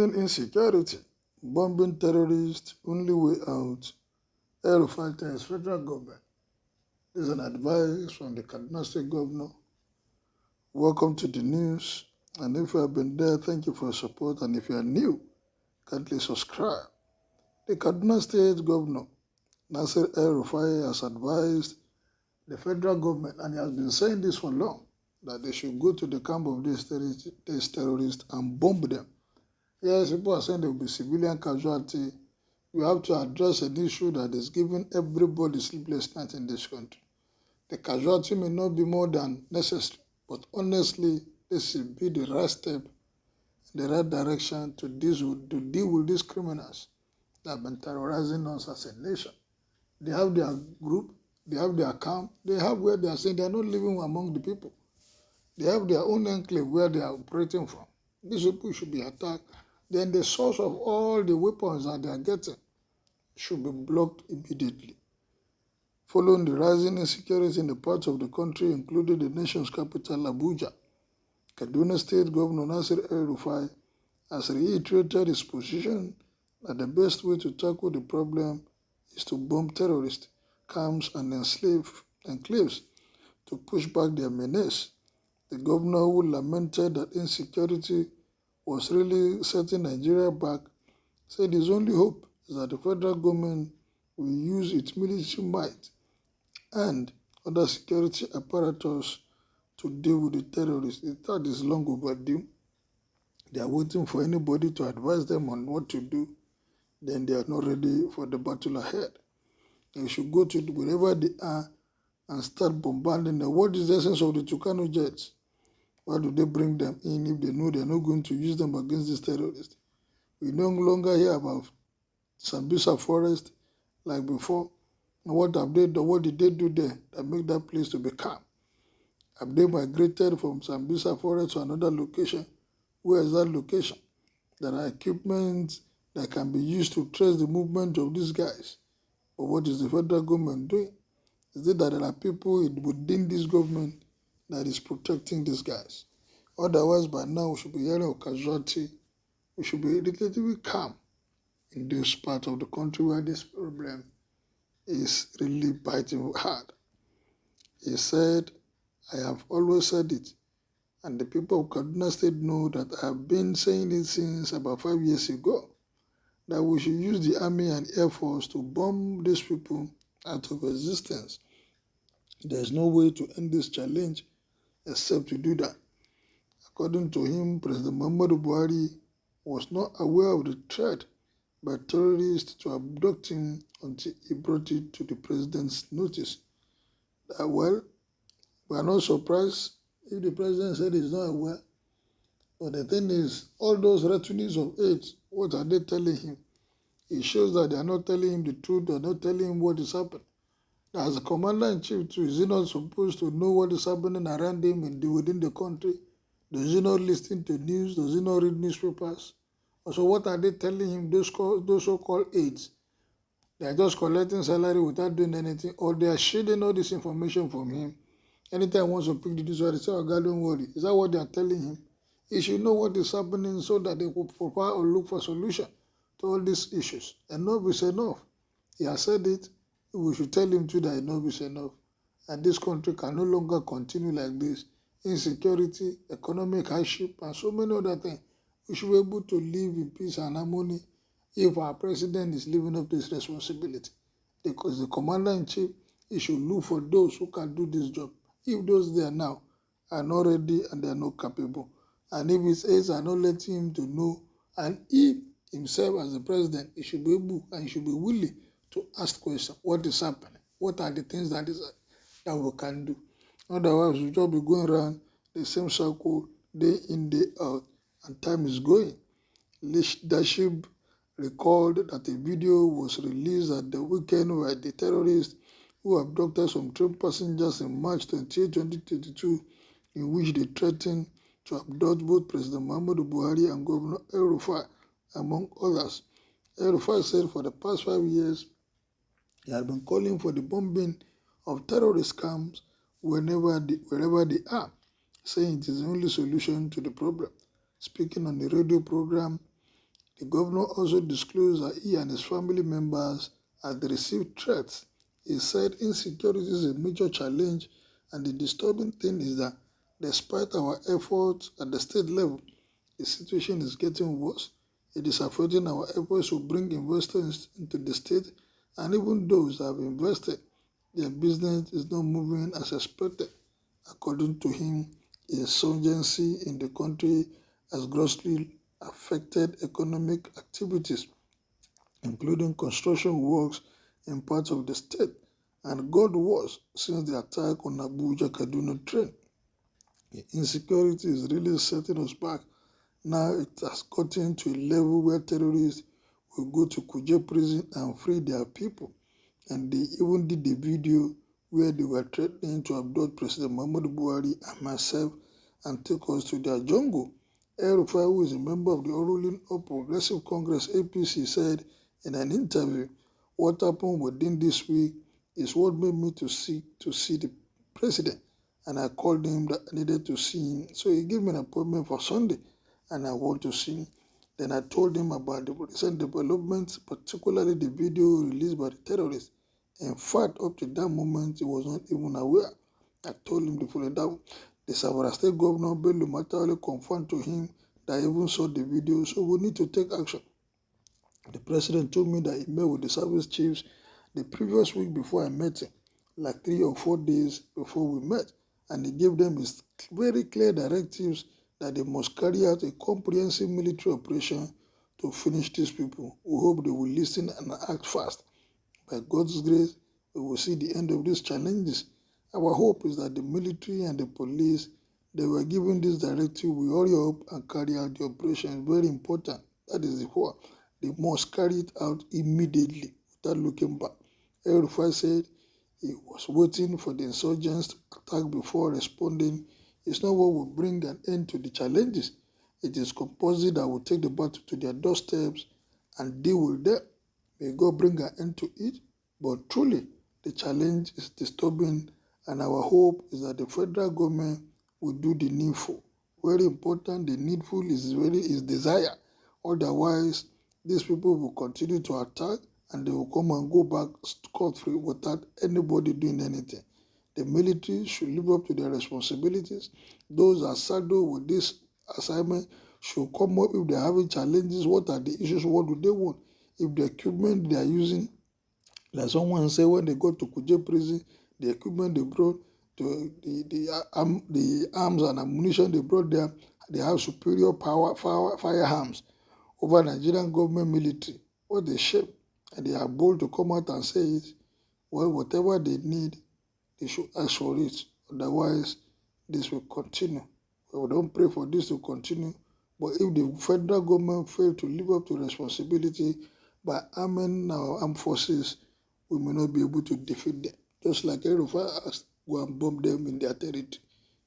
Rising insecurity, bombing terrorists, only way out, air fighters, federal government. This is an advice from the Kaduna State Governor. Welcome to the news. And if you have been there, thank you for your support. And if you are new, kindly subscribe. The Kaduna State Governor, Nasir Rufai, has advised the federal government, and he has been saying this for long, that they should go to the camp of these terrorists and bomb them. Yes, people are saying there will be civilian casualty. We have to address an issue that is giving everybody sleepless nights in this country. The casualty may not be more than necessary, but honestly, this should be the right step in the right direction to deal with these criminals that have been terrorizing us as a nation. They have their group, they have their camp, they have where they are saying they are not living among the people. They have their own enclave where they are operating from. These people should be attacked. Then the source of all the weapons that they are getting should be blocked immediately. Following the rising insecurity in the parts of the country, including the nation's capital, Abuja, Kaduna State Governor Nasir Rufai has reiterated his position that the best way to tackle the problem is to bomb terrorist camps and enclaves to push back their menace. The governor, who lamented that insecurity was really setting Nigeria back, said his only hope is that the federal government will use its military might and other security apparatus to deal with the terrorists. That is long overdue. They are waiting for anybody to advise them on what to do. Then they are not ready for the battle ahead. They should go to wherever they are and start bombarding them. What is the essence of the Tucano jets? Why do they bring them in if they know they are not going to use them against these terrorists? We no longer hear about Sambisa Forest like before. And what have they done? What did they do there that make that place to be calm? Have they migrated from Sambisa Forest to another location? Where is that location? There are equipment that can be used to trace the movement of these guys. But what is the federal government doing? Is it that there are people within this government that is protecting these guys? Otherwise, by now, we should be hearing of casualty. We should be relatively calm in this part of the country where this problem is really biting hard. He said, I have always said it, and the people of Kaduna State know that I have been saying it since about 5 years ago, that we should use the army and air force to bomb these people out of existence. There is no way to end this challenge except to do that. According to him, President Buhari was not aware of the threat by terrorists to abduct him until he brought it to the president's notice. Well, we are not surprised if the president said he's not aware. But the thing is, all those retinues of aides, what are they telling him? It shows that they are not telling him the truth, they are not telling him what is happening. As a commander-in-chief too, is he not supposed to know what is happening around him and within the country? Does he not listen to news? Does he not read newspapers? So what are they telling him, those so-called aides? They are just collecting salary without doing anything, or they are shading all this information from him. Anytime he wants to pick the news, they say, oh God, don't worry. Is that what they are telling him? He should know what is happening so that they will provide or look for a solution to all these issues. Enough is enough. He has said it. We should tell him too that enough is enough. And this country can no longer continue like this. Insecurity, economic hardship, and so many other things. We should be able to live in peace and harmony if our president is living up to his responsibility. Because the commander-in-chief, he should look for those who can do this job. If those there now are not ready and they are not capable, and if his aides are not letting him to know, and if himself as the president, he should be able and he should be willing to ask questions. What is happening? What are the things that we can do? Otherwise, we'll just be going around the same circle day in, day out, and time is going. Leadership recalled that a video was released at the weekend where the terrorists who abducted some train passengers in March 28, 2022, in which they threatened to abduct both President Buhari and Governor Rufai, among others. Rufai said for the past 5 years, he had been calling for the bombing of terrorist camps wherever they are, saying it is the only solution to the problem. Speaking on the radio program The governor also disclosed that he and his family members had received threats. He said insecurity is a major challenge, and the disturbing thing is that despite our efforts at the state level, the situation is getting worse. It is affecting our efforts to bring investors into the state, and even those that have invested, their business is not moving as expected. According to him, insurgency in the country has grossly affected economic activities, including construction works in parts of the state, and got worse since the attack on Abuja-Kaduna train. The insecurity is really setting us back. Now it has gotten to a level where terrorists will go to Kuje prison and free their people. And they even did a video where they were threatening to abduct President Muhammadu Buhari and myself and take us to their jungle. Rufai, who is a member of the ruling All Progressive Congress APC, said in an interview, "What happened within this week is what made me to see the president, and I called him that I needed to see him. So he gave me an appointment for Sunday, and I want to see him. Then I told him about the recent developments, particularly the video released by the terrorists. In fact, up to that moment, he was not even aware. I told him the following that the Zamfara State Governor Bello Matawalle confirmed to him that I even saw the video, so we need to take action. The president told me that he met with the service chiefs the previous week before I met him, like 3 or 4 days before we met, and he gave them his very clear directives that they must carry out a comprehensive military operation to finish these people. We hope they will listen and act fast. By God's grace, we will see the end of these challenges. Our hope is that the military and the police, they were given this directive, we hurry up and carry out the operation. Very important. That is the whole. They must carry it out immediately without looking back." Rufai said he was waiting for the insurgents to attack before responding. It's not what will bring an end to the challenges. It is compulsory that will take the battle to their doorsteps and deal with them. May God bring an end to it. But truly, the challenge is disturbing, and our hope is that the federal government will do the needful. Very important, the needful is desire. Otherwise, these people will continue to attack, and they will come and go back scot-free without anybody doing anything. The military should live up to their responsibilities. Those that are saddled with this assignment should come up if they are having challenges. What are the issues? What do they want? If the equipment they are using, like someone said, when they got to Kuje prison, the equipment they brought, the arms and ammunition they brought there, they have superior firearms over Nigerian government military. What a shame. And they are bold to come out and say it. Well, whatever they need, they should ask for it. Otherwise, this will continue. We don't pray for this to continue. But if the federal government fail to live up to responsibility by arming our armed forces, we may not be able to defeat them. Just like Rufai asked, go and bomb them in their territory.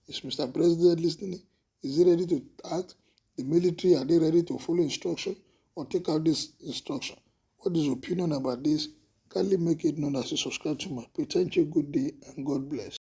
Is Mr. President listening? Is he ready to act? The military, are they ready to follow instruction or take out this instruction? What is your opinion about this? Kindly make it known as you subscribe to my page. Thank you, good day, and God bless.